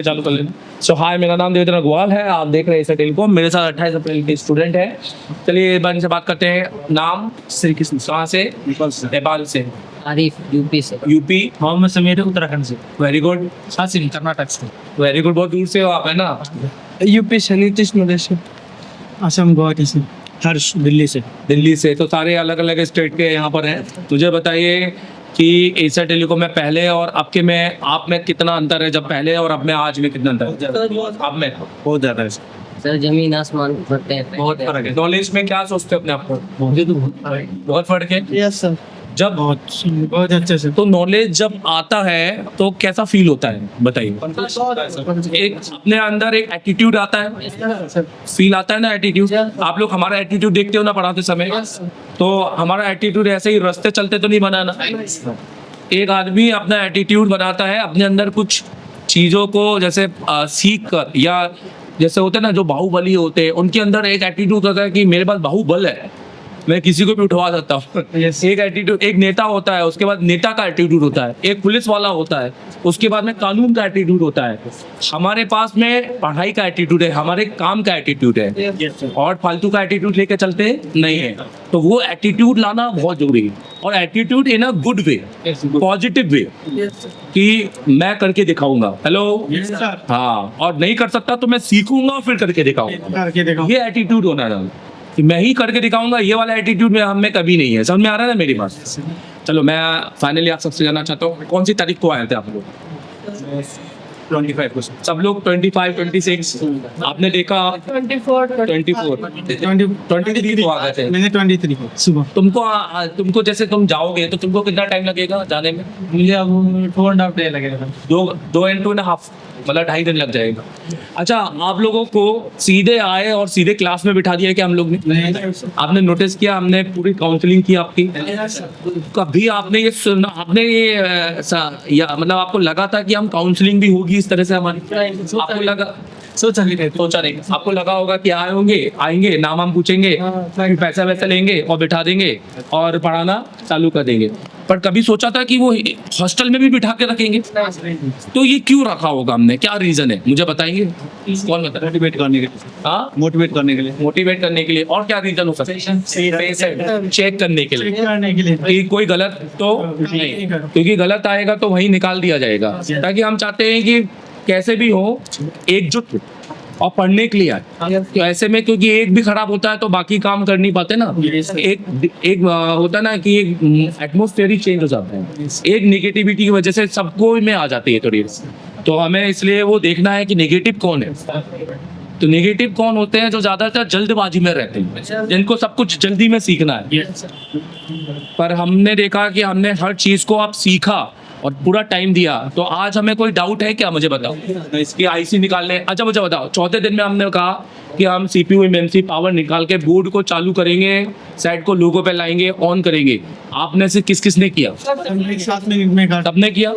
चालू कर लेना। सो हाय, मेरा नाम देवेंद्र अग्रवाल है, आप देख रहे हैं इसे टेलीकॉम। मेरे साथ 28 अप्रैल के स्टूडेंट हैं। चलिए एक बार इनसे बात करते हैं। नाम? श्री कृष्ण। कहाँ से? नेपाल से। आरिफ यूपी से। यूपी। मोहम्मद समीर उत्तराखंड से। Very good. हासिम कर्नाटक से। वेरी गुड, बहुत दूर से हो आप, है ना? यूपी से। नीतीश नरेश से। असम गुवाहाटी से। हर्ष दिल्ली से। दिल्ली से। तो सारे अलग अलग स्टेट के यहाँ पर हैं। मुझे बताइए कि एशिया टेलीकॉम में पहले और अब के में आप में कितना अंतर है? जब पहले और अब में आज में कितना अंतर है? अब में बहुत ज़्यादा है। सर जमीन आसमान फर्क है। बहुत फर्क है। नॉलेज में क्या सोचते हो अपने आप को? बहुत फर्क है। Yes sir. जब बहुत अच्छे से। तो नॉलेज जब आता है तो कैसा फील होता है, बताइए। एक अपने अंदर एक एटीट्यूड आता है, फील आता है ना एटीट्यूड। आप लोग हमारा एटीट्यूड देखते हो ना पढ़ाते समय, तो हमारा एटीट्यूड ऐसे ही रास्ते चलते तो नहीं बनाना। एक आदमी अपना एटीट्यूड बनाता है अपने अंदर कुछ चीज़ों को जैसे सीख कर, या जैसे होते हैं ना जो बाहुबली होते हैं, उनके अंदर एक एटीट्यूड होता है कि मेरे पास बाहुबल है, मैं किसी को भी उठवा सकता हूँ। एक एटीट्यूड, एक नेता होता है, उसके बाद नेता का एटीट्यूड होता है, एक पुलिस वाला होता है, उसके बाद में कानून का एटीट्यूड होता है। हमारे पास में पढ़ाई का एटीट्यूड है, हमारे काम का एटीट्यूड है, और फालतू का एटीट्यूड लेके चलते नहीं है। तो वो एटीट्यूड लाना बहुत जरूरी है, और attitude in a good way, positive way, कि मैं करके दिखाऊंगा। हेलो। हाँ, और नहीं कर सकता तो मैं सीखूंगा फिर करके दिखाऊंगा। ये एटीट्यूड होना है कि मैं ही करके दिखाऊंगा। ये वाला एटीट्यूड में हम में कभी नहीं है। समझ में आ रहा है ना मेरी बात? चलो, मैं फाइनली आप सबसे जानना चाहता हूँ, कौन सी तारीख को आए थे आप लोग? 25 को। सब लोग 25, 26 आपने देखा? 23 को आ गए थे। मैंने 23 को सुबह। तुमको जैसे तुम जाओगे तो तुमको कितना टाइम लगेगा जाने में? मुझे अब 2.5 डे लगेगा। 2.5 मतलब 2.5 दिन लग जाएगा। अच्छा, आप लोगों को सीधे आए और सीधे क्लास में बिठा दिया क्या हम लोग ने? आपने नोटिस किया, हमने पूरी काउंसलिंग की आपकी। कभी आपने ये सुना, आपने ये या मतलब आपको लगा था कि हम काउंसलिंग भी होगी इस तरह से हमारी? आपको लगा? सोचा नहीं। आपको लगा होगा कि आएंगे, नाम हम पूछेंगे, पैसा वैसा लेंगे और बिठा देंगे और पढ़ाना चालू कर देंगे। पर कभी सोचा था कि वो हॉस्टल में भी बिठा के रखेंगे? तो ये क्यों रखा होगा हमने? क्या रीजन है, मुझे बताएंगे? कौन बता? मोटिवेट करने के लिए। हाँ, मोटिवेट करने के लिए। और क्या रीजन हो सकता है? चेक करने के लिए कि कोई गलत तो नहीं, क्योंकि गलत आएगा तो वही निकाल दिया जाएगा। ताकि हम चाहते हैं कि कैसे भी हो एकजुट और पढ़ने के लिए आए। तो ऐसे में क्योंकि एक भी खराब होता है तो बाकी काम कर नहीं पाते ना। एक होता है ना कि एक एटमॉस्फेयर ही चेंज हो जाता है, एक नेगेटिविटी की वजह से सबको में आ जाती है थोड़ी। तो हमें इसलिए वो देखना है कि नेगेटिव कौन है। तो नेगेटिव कौन होते हैं? जो ज्यादातर जल्दबाजी में रहते हैं, जिनको सब कुछ जल्दी में सीखना है। पर हमने देखा कि हमने हर चीज को आप सीखा और पूरा टाइम दिया। तो आज हमें कोई डाउट है क्या? मुझे बताओ। इसकी आईसी निकालने, अच्छा मुझे बताओ, चौथे दिन में हमने कहा कि हम सीपीयू एमएमसी पावर निकाल के बोर्ड को चालू करेंगे, सेट को लोगो पे लाएंगे, ऑन करेंगे। आपने से किसने किया? सबने किया।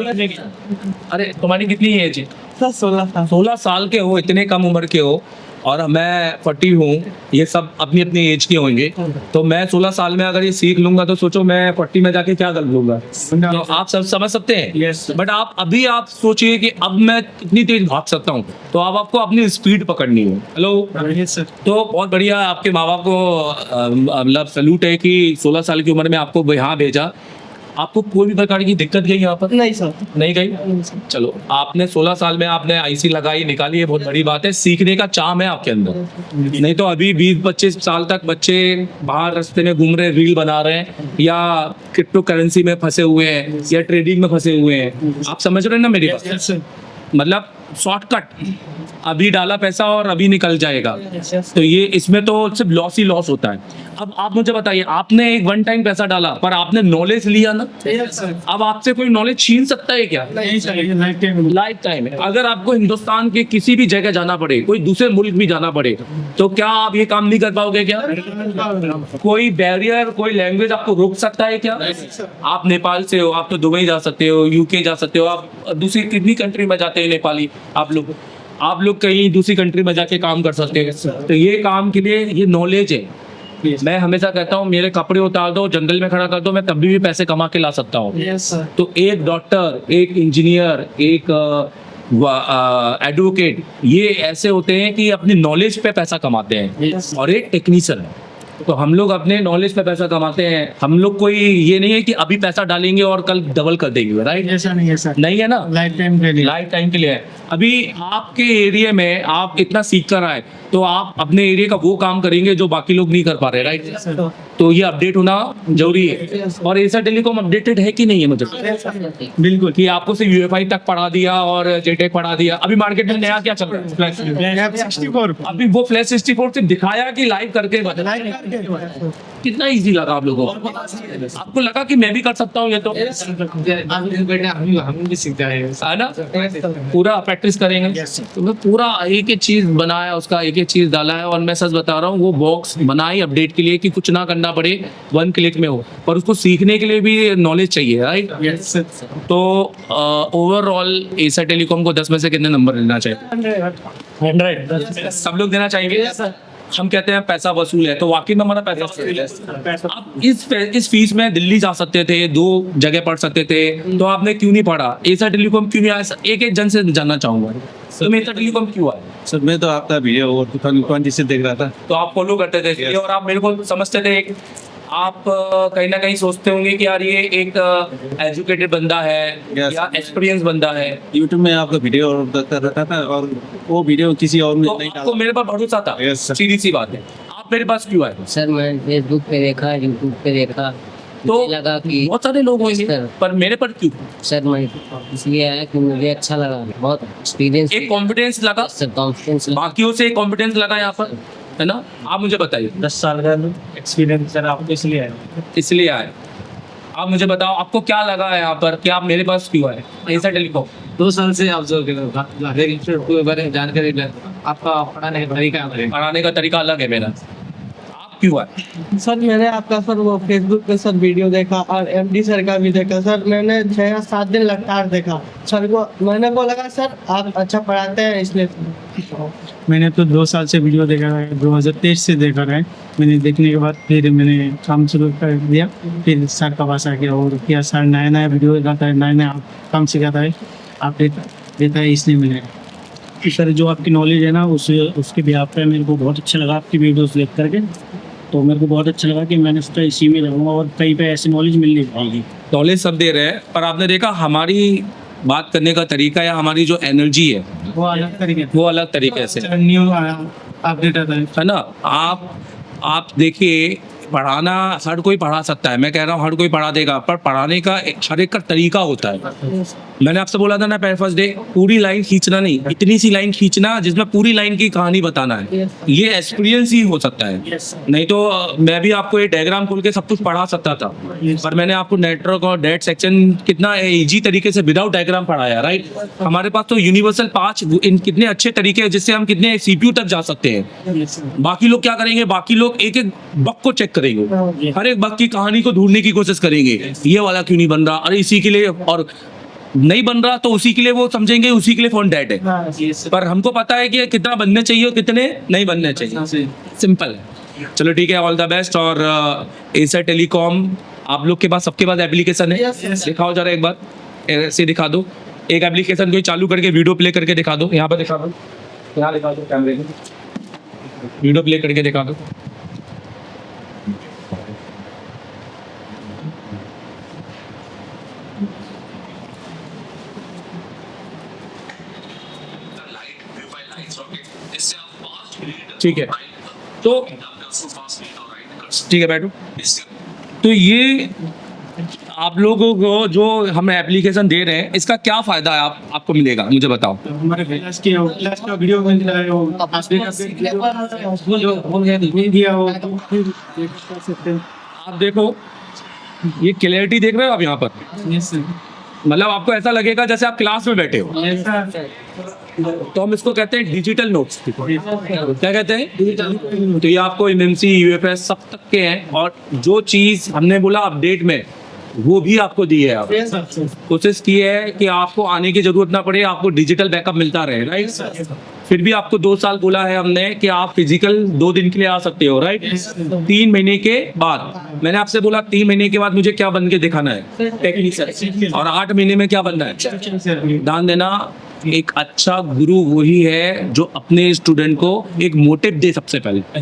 अरे तुम्हारी कितनी एज है? 16 साल के हो, इतने कम उम्र के हो, और मैं 40 हूँ। ये सब अपनी अपनी एज के होंगे। तो मैं 16 साल में अगर ये सीख लूंगा तो सोचो मैं 40 में जाके क्या कर लूंगा। तो आप सब समझ सकते हैं। बट आप सोचिए कि अब मैं कितनी तेज भाग सकता हूँ। तो अब आपको अपनी स्पीड पकड़नी है। हेलो। तो बहुत बढ़िया, आपके माँ बाप को मतलब सैल्यूट है कि 16 साल की उम्र में आपको यहाँ भेजा। आपको कोई भी प्रकार की दिक्कत गई यहाँ पर? नहीं सर। नहीं गई। चलो, आपने 16 साल में आपने आईसी लगाई, निकाली, है बहुत बड़ी बात है। सीखने का चाम है आपके अंदर। नहीं तो अभी 20-25 साल तक बच्चे बाहर रास्ते में घूम रहे हैं, रील बना रहे हैं, या क्रिप्टो करेंसी में फंसे हुए हैं, या ट्रेडिंग में फंसे हुए हैं। आप समझ रहे हैं ना मेरी बात? मतलब शॉर्टकट, अभी डाला पैसा और अभी निकल जाएगा। तो ये इसमें तो सिर्फ लॉस ही लॉस होता है। अब आप मुझे बताइए, आपने एक वन टाइम पैसा डाला पर आपने नॉलेज लिया ना। अब आपसे कोई नॉलेज छीन सकता है क्या? लाइफ टाइम है। अगर आपको हिंदुस्तान के किसी भी जगह जाना पड़े, कोई दूसरे मुल्क भी जाना पड़े, तो क्या आप ये काम नहीं कर पाओगे क्या? कोई बैरियर, कोई लैंग्वेज आपको रोक सकता है क्या? आप नेपाल से हो, आप तो दुबई जा सकते हो, यूके जा सकते हो, आप दूसरी कितनी कंट्री में जाते हैं नेपाली आप लोग कहीं दूसरी कंट्री में जाके काम कर सकते हैं। तो ये काम के लिए ये नॉलेज है। मैं हमेशा कहता हूँ मेरे कपड़े उतार दो, जंगल में खड़ा कर दो, मैं तभी भी पैसे कमा के ला सकता हूँ। तो एक डॉक्टर, एक इंजीनियर, एक एडवोकेट, ये ऐसे होते हैं कि अपनी नॉलेज पे पैसा कमाते हैं, और एक टेक्नीशियन है। तो हम लोग अपने नॉलेज पे पैसा कमाते हैं। हम लोग कोई ये नहीं है कि अभी पैसा डालेंगे और कल डबल कर देंगे, राइट? ऐसा नहीं है सर, नहीं है ना, लाइफ टाइम के लिए। लाइफ टाइम के लिए है। अभी आपके एरिया में आप इतना सीख कर आए, तो आप अपने एरिया का वो काम करेंगे जो बाकी लोग नहीं कर पा रहे, राइट? तो ये अपडेट होना जरूरी है। और एसर टेलीकॉम अपडेटेड है कि नहीं है, मुझे बिल्कुल। कि आपको सिर्फ यूएफआई तक पढ़ा दिया और जेटेक पढ़ा दिया। अभी मार्केट में नया क्या चल रहा है? F 64 अभी वो फ्लैश 64 से दिखाया कि लाइव करके बता। कितना इजी लगा आप लोगों को? आपको लगा कि मैं भी कर सकता हूँ ये? तो हम भी सीखते हैं है ना, पूरा प्रैक्टिस करेंगे। तो मैं पूरा एक एक चीज बनाया, उसका एक एक चीज डाला है। और मैं सच बता रहा हूँ, वो बॉक्स बनाई अपडेट के लिए कि कुछ ना करना पड़े, 1 क्लिक में हो। पर उसको सीखने के लिए भी नॉलेज चाहिए, राइट? तो ओवरऑल एसर टेलीकॉम को 10 में से कितने नंबर देना चाहिए? 100। सब लोग देना चाहेंगे। हम कहते हैं पैसा वसूल है, तो वाकई में हमारा पैसा वसूल है। आप इस फीस में दिल्ली जा सकते थे, 2 जगह पढ़ सकते थे, तो आपने क्यों नहीं पढ़ा? एसर टेलीकॉम क्यों नहीं आया? एक एक जन से जानना चाहूंगा, तो मैं एसर टेलीकॉम क्यों आया? सर मैं तो आपका वीडियो और 2020 से देख रहा था। तो आप फॉलो करते थे इसलिए, और आप मेरे को समझते थे। आप कहीं ना कहीं सोचते होंगे कि यार ये एक एजुकेटेड बंदा है Yes. या एक्सपीरियंस बंदा है, यूट्यूब में आपका वीडियो कर रहा था और वो वीडियो किसी और ने तो नहीं आपको डाला। मेरे पर भरोसा था। Yes, sir. सीधी सी बात है। आप मेरे पास क्यों आए? सर मैं फेसबुक पे देखा, यूट्यूब पे देखा, तो मुझे लगा कि बहुत सारे लोग होंगे, Sir. पर मेरे पर क्यों? सर मैं इसलिए आया कि मुझे अच्छा लगा, बहुत एक्सपीरियंस, एक कॉन्फिडेंस लगा, सर कॉन्फिडेंस लगा। बाकियों से कॉन्फिडेंस लगा यहाँ पर, है ना? आप मुझे बताइए, 10 साल का एक्सपीरियंस सर आपको इसलिए है। इसलिए आए। आप मुझे बताओ, आपको क्या लगा है यहाँ पर कि आप मेरे पास क्यों आए? एसर टेलीकॉम 2 साल से ऑब्जर्व कर रहा था, हर एक इंस्टीट्यूट के बारे में जानकारी लेता। आपका पढ़ाने का तरीका अलग है। पढ़ाने का तरीका अलग है मेरा। आप क्यों आए? सर मैंने आपका सर वो फेसबुक पे सर वीडियो देखा और एमडी सर का भी देखा सर। मैंने 6 या 7 दिन लगातार देखा सर को। मैंने को लगा सर आप अच्छा पढ़ाते हैं, इसलिए मैंने तो 2 साल से वीडियो देखा है, 2023 से देखा है। मैंने देखने के बाद फिर मैंने काम शुरू कर दिया। फिर सर का पास आ गया और क्या सर नया नया वीडियो दिखाता है, नया नया काम सिखाता है, अपडेट देता है, इसलिए मैंने सर जो आपकी नॉलेज है ना उसके बिहाफ पे मेरे को बहुत अच्छा लगा आपकी वीडियोस देख करके। तो मेरे को बहुत अच्छा लगा कि मैंने सोचा इसी में रहूँगा और कहीं पे ऐसी नॉलेज मिल नहीं पाएगी। नॉलेज सब दे रहे हैं, पर आपने देखा हमारी बात करने का तरीका या हमारी जो एनर्जी है वो अलग तरीके वो अलग तरीके से, न्यू अपडेट आता है ना? आप देखिए, पढ़ाना हर कोई पढ़ा सकता है, मैं कह रहा हूँ हर कोई पढ़ा देगा, पर पढ़ाने का हर एक का तरीका होता है। मैंने आपसे बोला था ना पहले फर्स्ट डे, पूरी लाइन खींचना नहीं, इतनी सी लाइन खींचना जिसमें पूरी लाइन की कहानी बताना है। ये एक्सपीरियंस ही हो सकता है। नहीं तो मैं भी आपको ये डायग्राम खोल के सब कुछ पढ़ा सकता था, पर मैंने आपको नेटवर्क और डेट सेक्शन कितना इजी तरीके से विदाउट डायग्राम पढ़ाया, राइट? हमारे पास तो यूनिवर्सल 5 इन कितने अच्छे तरीके हैं जिससे हम कितने सीपीयू तक जा सकते हैं। बाकी लोग क्या करेंगे? बाकी लोग एक एक बग को चेक करेंगे, हर एक बग की कहानी को ढूंढने की कोशिश करेंगे। ये वाला क्यों नहीं बन रहा? अरे इसी के लिए, और नहीं बन रहा तो उसी के लिए वो समझेंगे उसी के लिए फोन डेड है। पर हमको पता है कि कितना बनने चाहिए और कितने नहीं बनने चाहिए। सिंपल है। चलो ठीक है, ऑल द बेस्ट। और एसर टेलीकॉम आप लोग के पास, सबके पास एप्लीकेशन है? दिखाओ जरा एक बार, ऐसे दिखा दो। एक एप्लीकेशन को चालू करके वीडियो प्ले करके दिखा दो। यहाँ पर दिखा दो, यहाँ दिखा दो कैमरे में, वीडियो प्ले करके दिखा दो। ठीक है, तो ठीक है, बैठो। तो ये आप लोगों को जो हम एप्लीकेशन दे रहे हैं, इसका क्या फायदा है आपको मिलेगा, मुझे बताओ। हमारे क्लास का वीडियो मिल रहा है, वो मिल गया हो तो फिर देख सकते हैं। आप देखो, ये क्लैरिटी देख रहे हो आप यहाँ पर? मतलब आपको ऐसा लगेगा जैसे आप क्लास में बैठे हो। तो हम इसको कहते हैं डिजिटल नोट्स। क्या कहते हैं? तो ये आपको एमएमसी, यूएफएस सब तक के हैं, और जो चीज़ हमने बोला अपडेट में वो भी आपको दी है। आप कोशिश की है कि आपको आने की जरूरत ना पड़े, आपको डिजिटल बैकअप मिलता रहे, राइट? फिर भी आपको 2 साल बोला है हमने कि आप फिजिकल 2 दिन के लिए आ सकते हो, राइट? 3 महीने के बाद मैंने आपसे बोला 3 महीने के बाद मुझे क्या बन के दिखाना है, टेक्नीशियन। और 8 महीने में क्या बनना है? ध्यान देना, एक अच्छा गुरु वही है जो अपने स्टूडेंट को एक मोटिव दे। सबसे पहले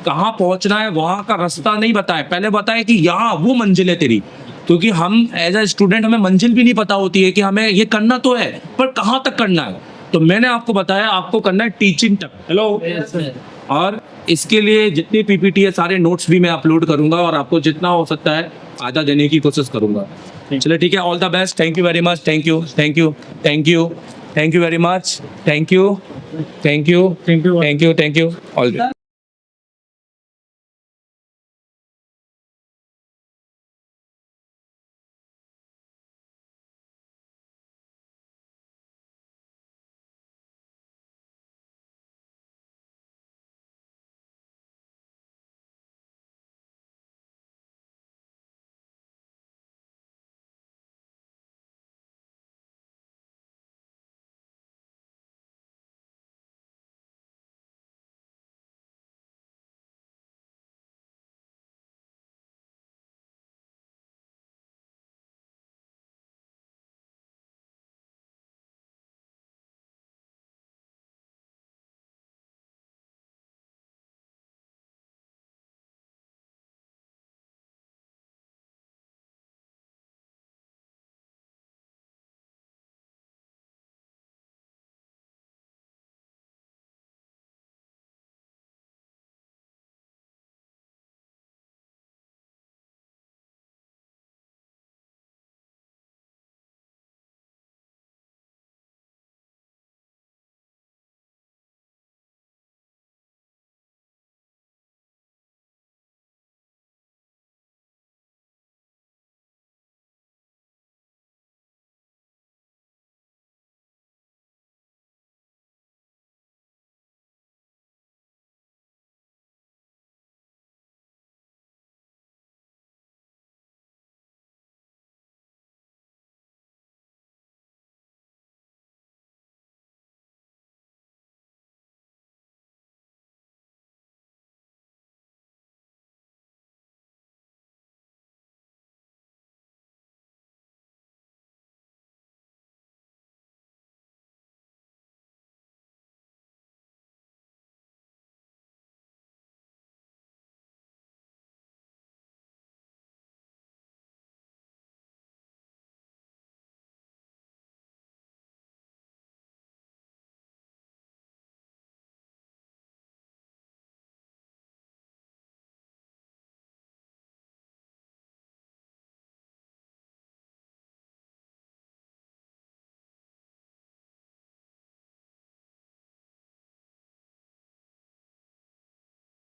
कहाँ पहुंचना है वहां का रास्ता नहीं बताए, पहले बताए कि यहाँ वो मंजिल है तेरी। क्योंकि हम एज अ स्टूडेंट हमें मंजिल भी नहीं पता होती है कि हमें ये करना तो है पर कहाँ तक करना है। तो मैंने आपको बताया आपको करना है टीचिंग तक। हेलो। और इसके लिए जितनी पीपीटी है सारे नोट्स भी मैं अपलोड करूंगा और आपको जितना हो सकता है आधा देने की कोशिश करूंगा। चलिए ठीक है, all the best, thank you very much, thank you thank you thank you thank you very much, thank you thank you Thank you. Thank you thank you all